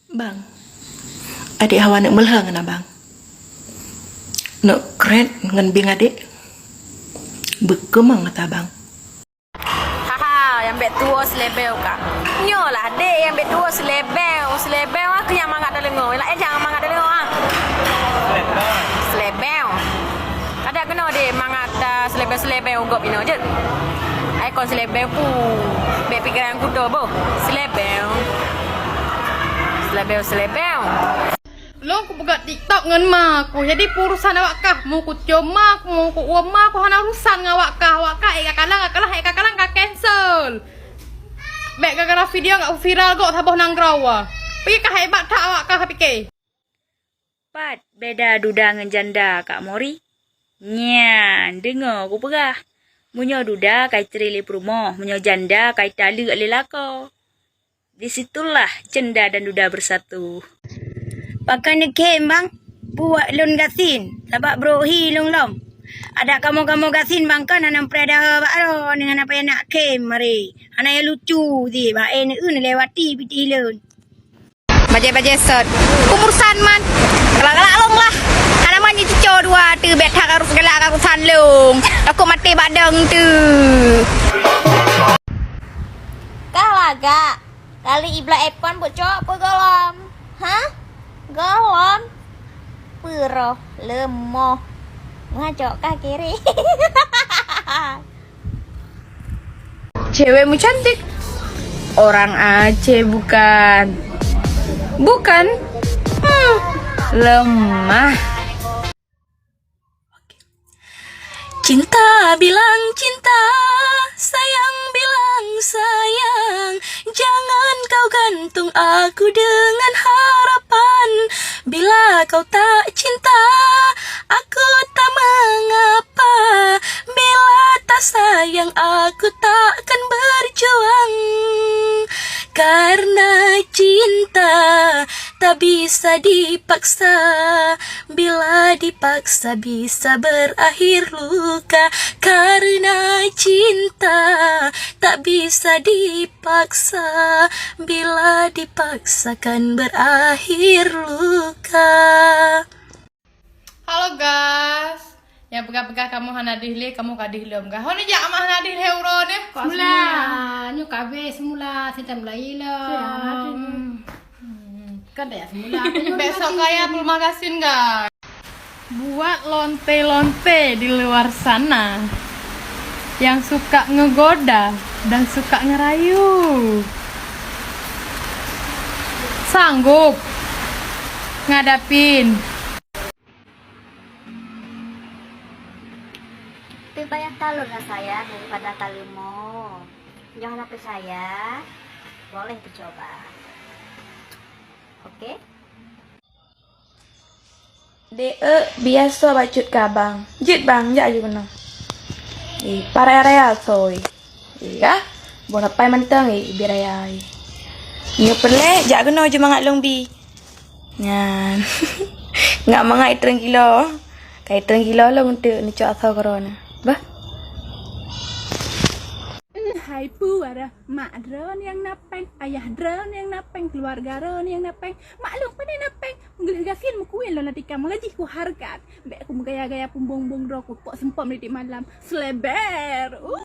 Bang, adik hawa nak melhang na bang. Nak keren ngan bing adik. Bekemang kata bang. Haha, yang bet tua selebel kak. Nyolah dek yang bet tua selebel. Selebel aku yang mangat dah lengo. Lah jangan mangat dah lengo ah. Selebel. Ada kena dek mangat selebel ugop ino je. Ai kon selebel pu. Bet pikiran kudo boh. Selebel. Selebel. Lo aku buka TikTok ngan mak aku. Jadi urusan awak kah? Mau ku cium mak, mau ku uam mak, aku hana urusan dengan awak kah? Awak kah eka kalang kah cancel. Mek gara-gara video ngak viral kok sabah nang grawa. Pergi kah hebat tak awak kah fikir? Pat, beda duda dengan janda Kak Mori. Nyan, dengar aku pegah. Munyo duda kai terili rumah, munyo janda kai tali kat lelako. Disitulah janda dan duda bersatu. Pakai ni kem bang, buat lon gasin, sebab brohi long. Ada kamu gasin bang kan anak perada baro dengan apa yang nak kem mari. Anak yang lucu di, bang ni lewati piti lon. Baje set. Kumurusan man. Galak-galak long lah. Anak man ni cucu dua tu bet hak harus galak urusan long. Aku mati badang tu. Kah laga. Kali ibla epon bocok apa galam? Hah? Galam? Puro lemoh. Ngajak kah kiri? Cewekmu cantik. Orang Aceh bukan? Bukan? Lemah. Cinta bilang cinta, sayang bilang sayang. Jangan kau gantung aku dengan harapan. Bila kau tak cinta, aku tak mengapa. Bila tak sayang, aku takkan berjuang. Karena cinta tak bisa dipaksa. Bila dipaksa bisa berakhir luka. Karena cinta tak bisa dipaksa. Bila dipaksakan berakhir luka. Halo guys. Yang pegang-pegang kamu hana dihle, kamu kadih lom gah. Honi jak amah hana dihle uro deh. Semula, nyu kabe semula kita mulai lah. Kan dah semula. Besok kaya terima kasih guys. Buat lonte-lonte di luar sana yang suka ngegoda dan suka ngerayu. Sanggup ngadapin. Lebih banyak talurnya saya daripada kalimu. Jangan HP saya. Boleh dicoba. Oke? Biasa bacut kabang. Jit bang, jak aja kena. Para area soy. Ya, boleh pai mentang biar aya. Nyo pelek, jak kena je mangat long bi. Nyan. Ngak mangat 3 kilo. Kai 3 kilo long untuk ni cak asal corona. Bah. Hai puara, mak drone yang napeng, ayah drone yang napeng, keluarga drone yang napeng, maklum pada napeng, menggelis gasin mukuin lo nanti kamu lagi ku harkat, bek aku gaya-gaya pumbong-bong drone ku pok sempom di malam, seleber.